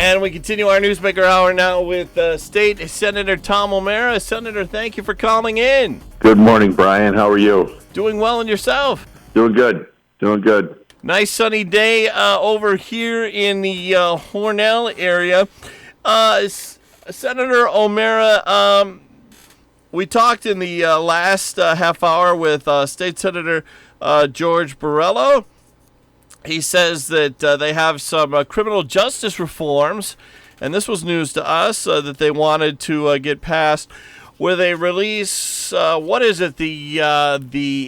And we continue our Newsmaker Hour now with State Senator Tom O'Mara. Senator, thank you for calling in. Good morning, Brian. How are you? Doing well, and yourself? Doing good. Nice sunny day over here in the Hornell area. Senator O'Mara, we talked in the last half hour with State Senator George Borrello. He says that they have some criminal justice reforms, and this was news to us, that they wanted to get passed, where they release, the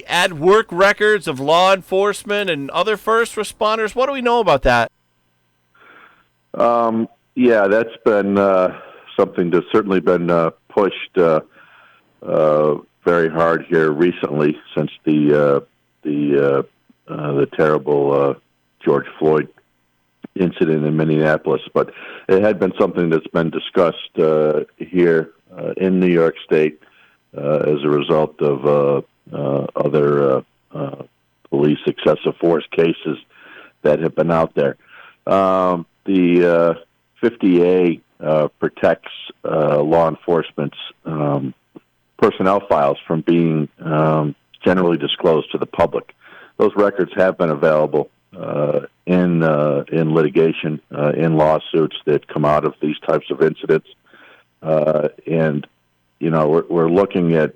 ad work records of law enforcement and other first responders. What do we know about that? Yeah, that's been something that's certainly been pushed very hard here recently since the terrible George Floyd incident in Minneapolis. But it had been something that's been discussed here in New York State as a result of other police excessive force cases that have been out there. The 50A protects law enforcement's personnel files from being generally disclosed to the public. Those records have been available in litigation, in lawsuits that come out of these types of incidents, and we're looking at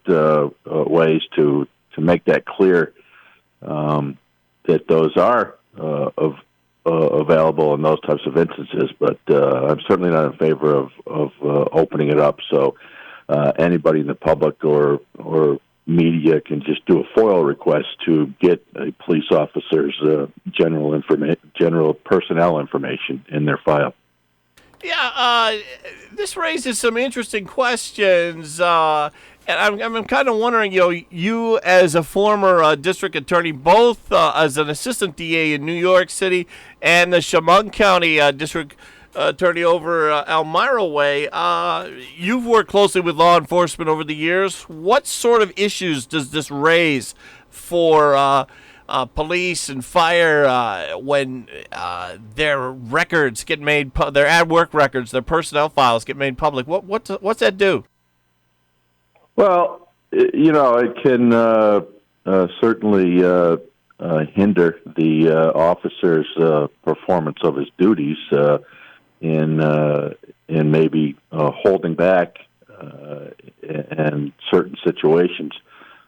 ways to make that clear, that those are available in those types of instances. But I'm certainly not in favor of opening it up so anybody in the public or media can just do a FOIL request to get a police officer's general personnel information in their file. Yeah, this raises some interesting questions, and I'm kind of wondering, you as a former district attorney, both as an assistant DA in New York City and the Chemung County district attorney over Elmira Way, you've worked closely with law enforcement over the years. What sort of issues does this raise for police and fire when their records get made, their ad work records, their personnel files get made public? What's that do? Well, it can certainly hinder the officer's performance of his duties in maybe holding back in certain situations.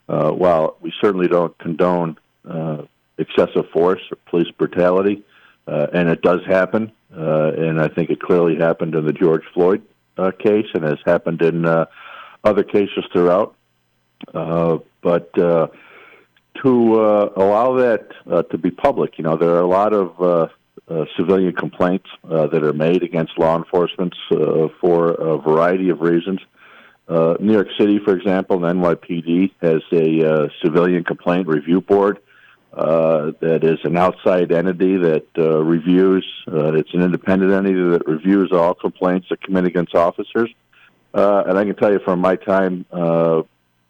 While we certainly don't condone excessive force or police brutality, and it does happen, and I think it clearly happened in the George Floyd case and has happened in other cases throughout. But to allow that to be public, there are a lot of civilian complaints that are made against law enforcement for a variety of reasons. New York City, for example, the NYPD has a civilian complaint review board that is an outside entity that reviews. It's an independent entity that reviews all complaints that come in against officers. And I can tell you from my time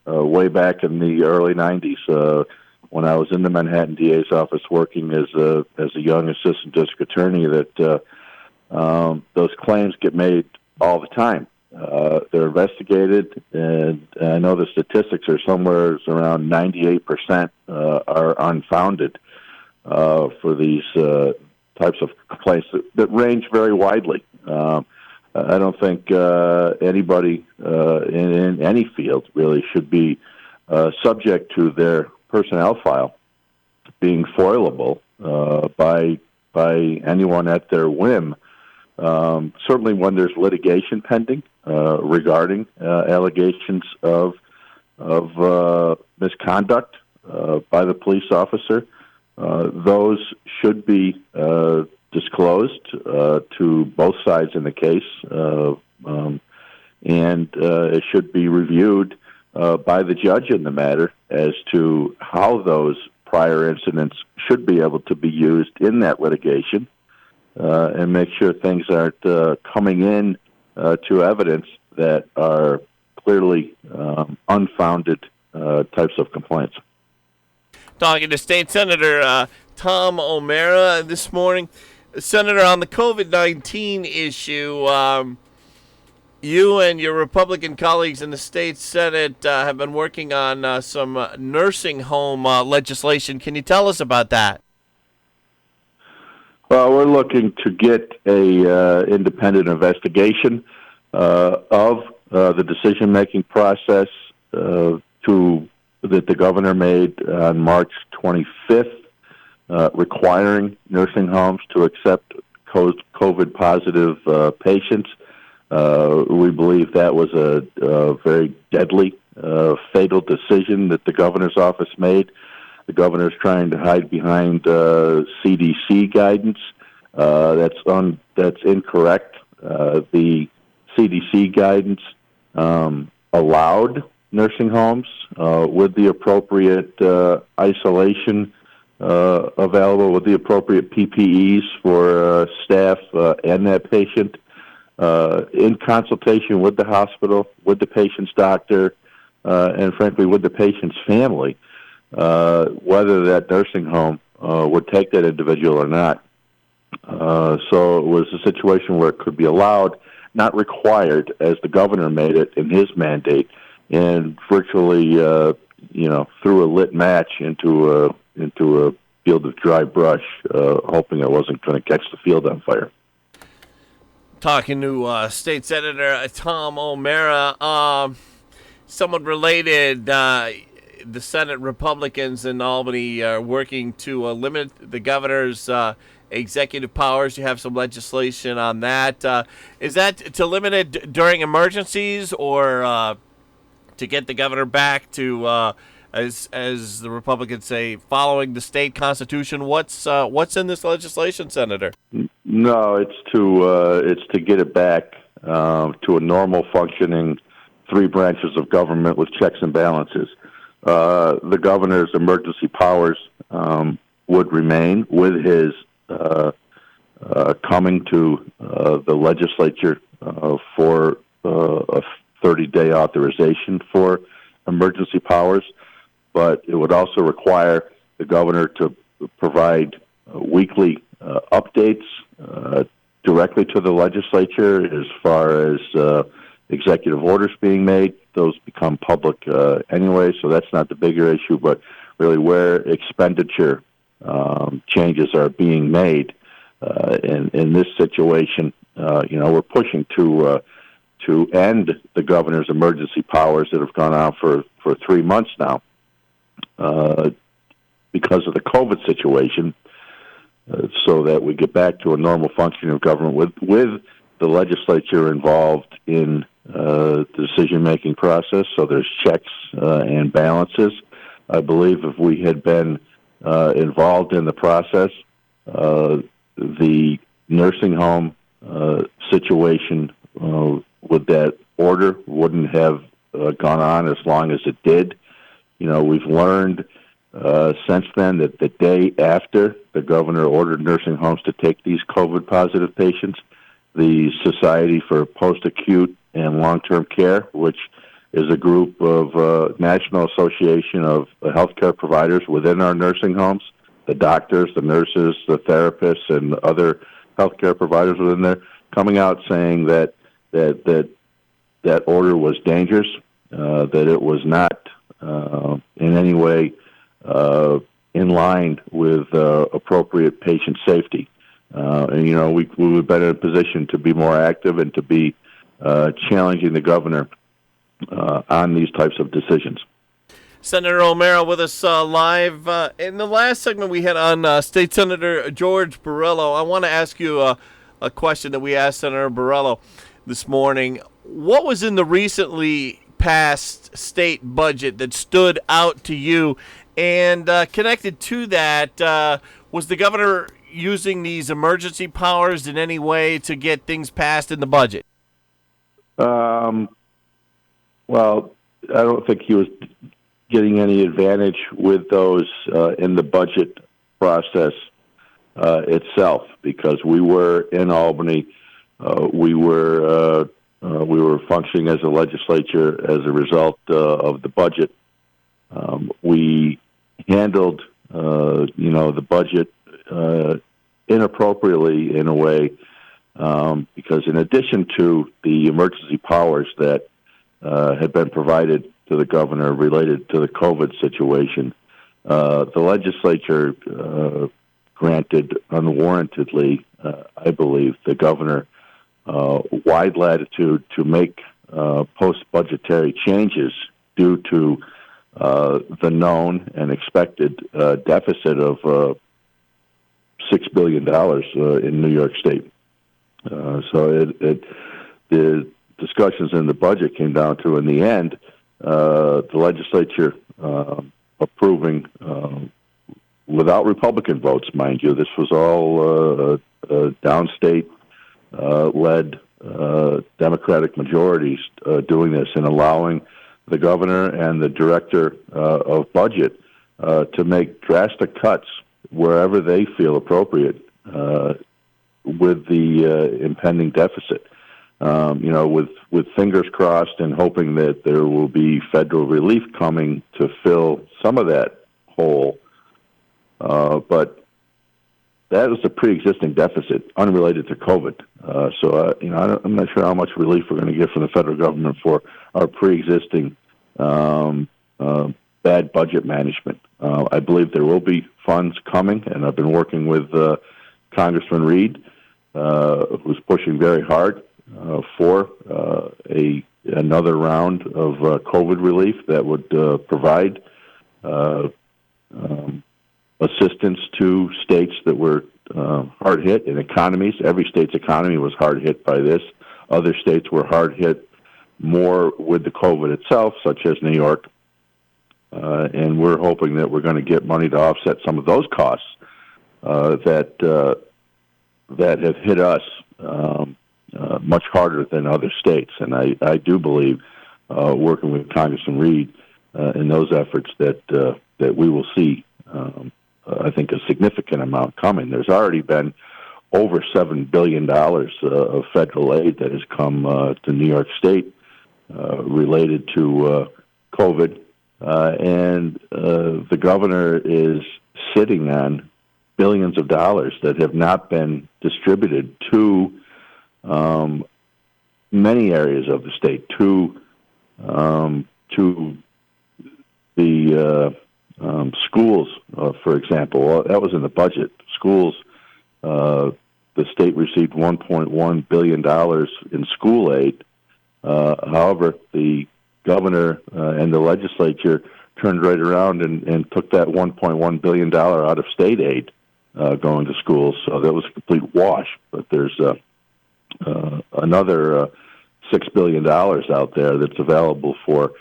way back in the early 90s, when I was in the Manhattan DA's office working as a young assistant district attorney, that those claims get made all the time. They're investigated, and I know the statistics are somewhere around 98% are unfounded for these types of complaints that range very widely. I don't think anybody in any field really should be subject to their personnel file being foilable by anyone at their whim. Certainly when there's litigation pending regarding allegations of misconduct by the police officer, those should be disclosed to both sides in the case, and it should be reviewed by the judge in the matter as to how those prior incidents should be able to be used in that litigation, and make sure things aren't coming in to evidence that are clearly unfounded types of complaints. Talking to State Senator Tom O'Mara this morning. Senator, on the COVID-19 issue, you and your Republican colleagues in the state Senate have been working on some nursing home legislation. Can you tell us about that? Well, we're looking to get a independent investigation of the decision-making process that the governor made on March 25th, requiring nursing homes to accept COVID-positive patients. We believe that was a very deadly, fatal decision that the governor's office made. The governor's trying to hide behind CDC guidance. That's incorrect. The CDC guidance allowed nursing homes with the appropriate isolation available, with the appropriate PPEs for staff and that patient, in consultation with the hospital, with the patient's doctor, and frankly with the patient's family, whether that nursing home would take that individual or not. So it was a situation where it could be allowed, not required, as the governor made it in his mandate, and virtually, threw a lit match into a field of dry brush, hoping it wasn't going to catch the field on fire. Talking to State Senator Tom O'Mara, somewhat related. The Senate Republicans in Albany are working to limit the governor's executive powers. You have some legislation on that. Is that to limit it during emergencies, or to get the governor back to, as the Republicans say, following the state constitution? What's in this legislation, Senator? No, it's to get it back to a normal functioning three branches of government with checks and balances. The governor's emergency powers would remain with his coming to the legislature for a 30-day authorization for emergency powers, but it would also require the governor to provide weekly updates directly to the legislature as far as executive orders being made. Those become public anyway, so that's not the bigger issue, but really where expenditure changes are being made. In this situation, we're pushing to end the governor's emergency powers that have gone on for 3 months now because of the COVID situation, so that we get back to a normal functioning of government with the legislature involved in the decision-making process, so there's checks and balances. I believe if we had been involved in the process, the nursing home situation with that order wouldn't have gone on as long as it did. We've learned since then that the day after the governor ordered nursing homes to take these COVID-positive patients, the Society for Post-Acute and Long-Term Care, which is a group of National Association of Healthcare Providers within our nursing homes, the doctors, the nurses, the therapists, and other healthcare providers within there, coming out saying that order was dangerous, that it was not in any way in line with appropriate patient safety. And we've been in a position to be more active and to be challenging the governor on these types of decisions. Senator O'Mara with us live. In the last segment we had on State Senator George Borrello, I want to ask you a question that we asked Senator Borrello this morning. What was in the recently passed state budget that stood out to you? And connected to that, was the governor using these emergency powers in any way to get things passed in the budget? Well, I don't think he was getting any advantage with those in the budget process itself, because we were in Albany. We were functioning as a legislature as a result of the budget. We handled, the budget inappropriately in a way, because in addition to the emergency powers that had been provided to the governor related to the COVID situation, the legislature granted unwarrantedly, I believe, the governor wide latitude to make post-budgetary changes due to the known and expected deficit of $6 billion in New York State. So the discussions in the budget came down to, in the end, the legislature approving, without Republican votes, mind you. This was all downstate led Democratic majorities doing this and allowing the governor and the director of budget to make drastic cuts wherever they feel appropriate with the impending deficit. With fingers crossed and hoping that there will be federal relief coming to fill some of that hole. But that is a pre-existing deficit unrelated to COVID. I'm not sure how much relief we're going to get from the federal government for our pre-existing bad budget management. I believe there will be funds coming, and I've been working with Congressman Reed, who's pushing very hard for another round of COVID relief that would provide assistance to states that were hard hit, and economies. Every state's economy was hard hit by this. Other states were hard hit more with the COVID itself, such as New York. And we're hoping that we're going to get money to offset some of those costs that have hit us much harder than other states. And I do believe, working with Congressman Reed in those efforts, that we will see, I think, a significant amount coming. There's already been over $7 billion of federal aid that has come to New York State related to COVID. And the governor is sitting on billions of dollars that have not been distributed to many areas of the state, to the schools, for example. That was in the budget. Schools, the state received $1.1 billion in school aid. However, the governor and the legislature turned right around and took that $1.1 billion out of state aid going to schools. So that was a complete wash. But there's another $6 billion out there that's available for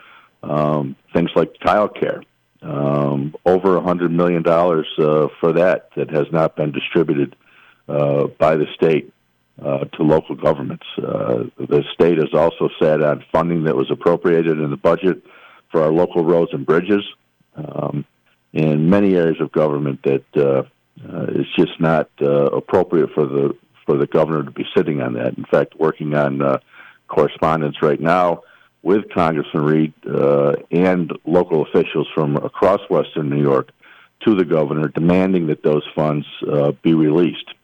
things like child care. Over $100 million for that has not been distributed by the state to local governments. The state has also sat on funding that was appropriated in the budget for our local roads and bridges in many areas of government that is just not appropriate for the governor to be sitting on that. In fact, working on correspondence right now with Congressman Reed and local officials from across Western New York to the governor, demanding that those funds be released.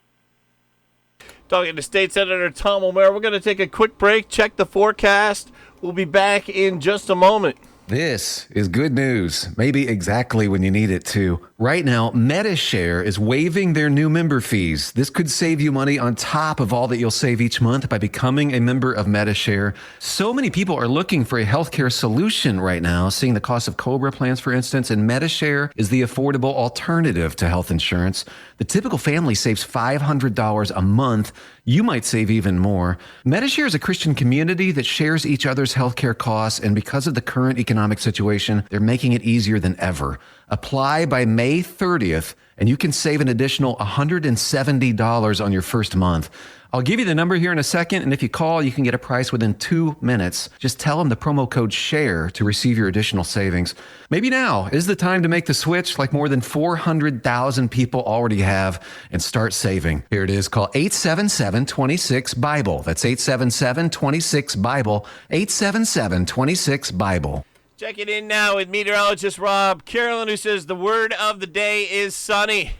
Talking to State Senator Tom O'Mara. We're going to take a quick break, check the forecast. We'll be back in just a moment. This is good news, maybe exactly when you need it to. Right now, MediShare is waiving their new member fees. This could save you money on top of all that you'll save each month by becoming a member of MediShare. So many people are looking for a healthcare solution right now, seeing the cost of COBRA plans, for instance, and MediShare is the affordable alternative to health insurance. The typical family saves $500 a month. You might save even more. MediShare is a Christian community that shares each other's healthcare costs, and because of the current economic situation, they're making it easier than ever. Apply by May 30th, and you can save an additional $170 on your first month. I'll give you the number here in a second, and if you call, you can get a price within 2 minutes. Just tell them the promo code SHARE to receive your additional savings. Maybe now is the time to make the switch, like more than 400,000 people already have, and start saving. Here it is. Call 877-26-BIBLE. That's 877-26-BIBLE. 877-26-BIBLE. Checking in now with meteorologist Rob Carolyn, who says the word of the day is sunny.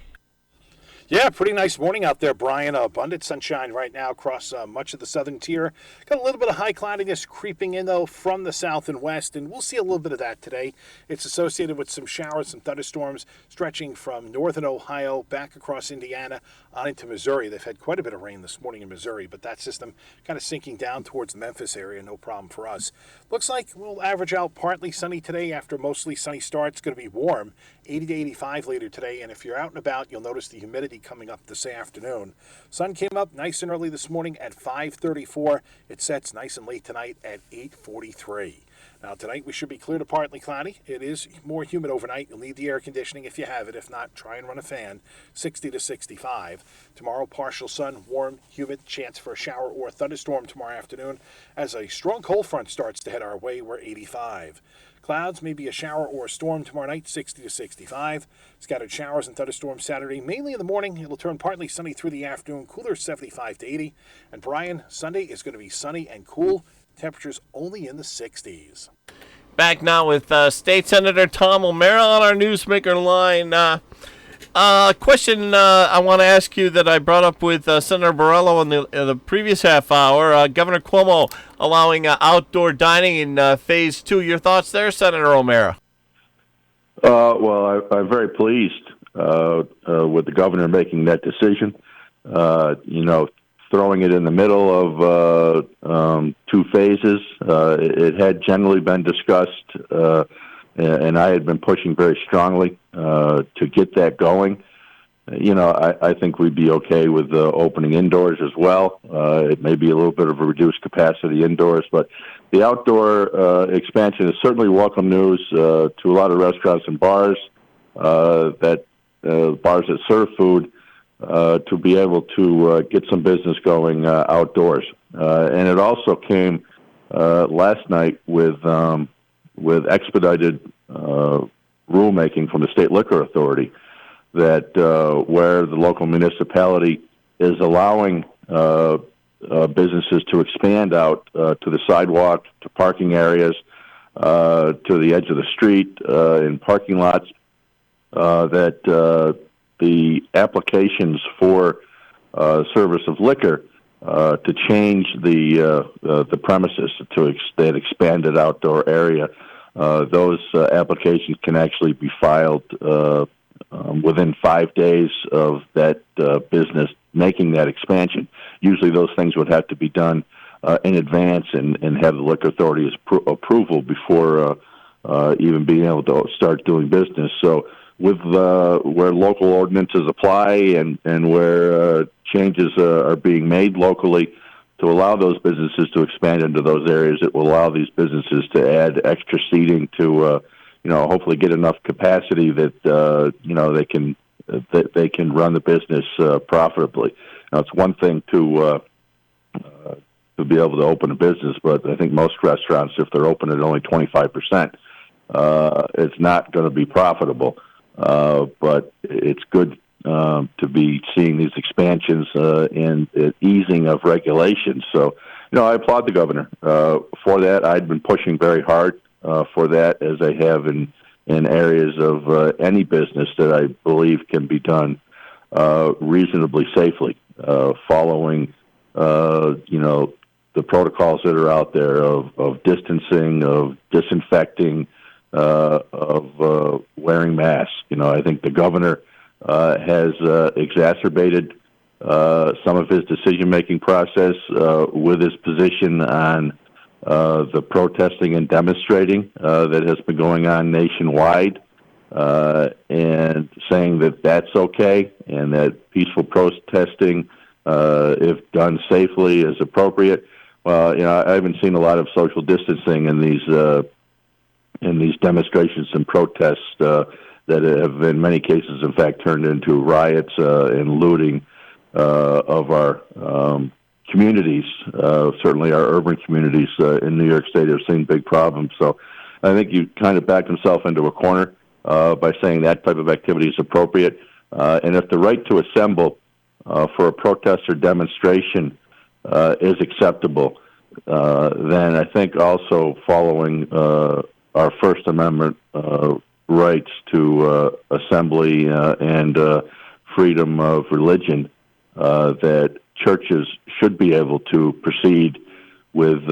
Yeah, pretty nice morning out there, Brian. Abundant sunshine right now across much of the southern tier. Got a little bit of high cloudiness creeping in, though, from the south and west, and we'll see a little bit of that today. It's associated with some showers and thunderstorms stretching from northern Ohio back across Indiana on into Missouri. They've had quite a bit of rain this morning in Missouri, but that system kind of sinking down towards the Memphis area, no problem for us. Looks like we'll average out partly sunny today after mostly sunny start. It's going to be warm, 80 to 85 later today, and if you're out and about, you'll notice the humidity coming up this afternoon. Sun came up nice and early this morning at 5:34. It sets nice and late tonight at 8:43. Now tonight we should be clear to partly cloudy. It is more humid overnight. You'll need the air conditioning if you have it. If not, try and run a fan. 60 to 65. Tomorrow partial sun, warm, humid, chance for a shower or a thunderstorm tomorrow afternoon. As a strong cold front starts to head our way, we're 85. Clouds, maybe a shower or a storm tomorrow night, 60 to 65. Scattered showers and thunderstorms Saturday, mainly in the morning. It'll turn partly sunny through the afternoon, cooler 75 to 80. And Brian, Sunday is going to be sunny and cool. Temperatures only in the 60s. Back now with State Senator Tom O'Mara on our Newsmaker line. Question I want to ask you that I brought up with Senator Borrello in the previous half hour. Governor Cuomo allowing outdoor dining in Phase 2. Your thoughts there, Senator O'Mara? Well, I'm very pleased with the governor making that decision. Throwing it in the middle of two phases. It had generally been discussed, and I had been pushing very strongly to get that going. I think we'd be okay with opening indoors as well. It may be a little bit of a reduced capacity indoors, but the outdoor expansion is certainly welcome news to a lot of restaurants and bars bars that serve food. To be able to get some business going outdoors. And it also came last night with expedited rulemaking from the State Liquor Authority that where the local municipality is allowing businesses to expand out to the sidewalk, to parking areas, to the edge of the street, in parking lots, that the applications for service of liquor to change the premises to that expanded outdoor area, those applications can actually be filed within 5 days of that business making that expansion. Usually those things would have to be done in advance and have the liquor authority's approval before even being able to start doing business. So with where local ordinances apply and where changes are being made locally to allow those businesses to expand into those areas, it will allow these businesses to add extra seating to, hopefully get enough capacity that they can run the business profitably. Now, it's one thing to be able to open a business, but I think most restaurants, if they're open at only 25%, it's not going to be profitable. But it's good to be seeing these expansions and easing of regulations. So, I applaud the governor for that. I'd been pushing very hard for that, as I have in areas of any business that I believe can be done reasonably safely, following the protocols that are out there of distancing, of disinfecting, of wearing masks. I think the governor has exacerbated some of his decision-making process with his position on the protesting and demonstrating that has been going on nationwide, and saying that that's okay and that peaceful protesting, if done safely, is appropriate. Well, I haven't seen a lot of social distancing in these demonstrations and protests that have, in many cases, in fact, turned into riots and looting of our communities. Certainly our urban communities in New York State have seen big problems. So I think you kind of backed himself into a corner by saying that type of activity is appropriate. And if the right to assemble for a protest or demonstration is acceptable, then I think also following our First Amendment rights to assembly and freedom of religion, that churches should be able to proceed with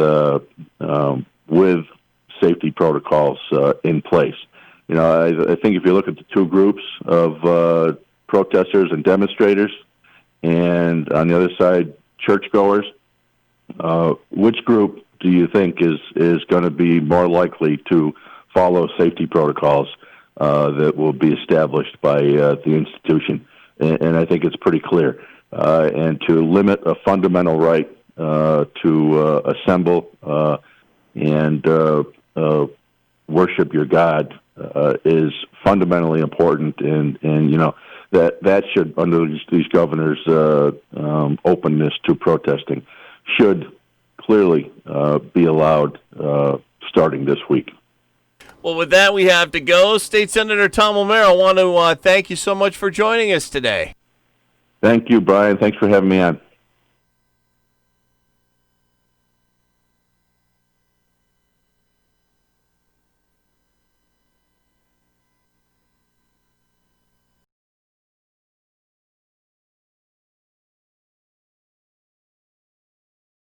safety protocols in place. I think if you look at the two groups of protesters and demonstrators, and on the other side, churchgoers, which group do you think is going to be more likely to follow safety protocols that will be established by the institution? And I think it's pretty clear. And to limit a fundamental right to assemble and worship your God is fundamentally important, and that should, under these governors' openness to protesting, should clearly be allowed starting this week. Well, with that, we have to go. State Senator Tom O'Meara, I want to thank you so much for joining us today. Thank you, Brian. Thanks for having me on.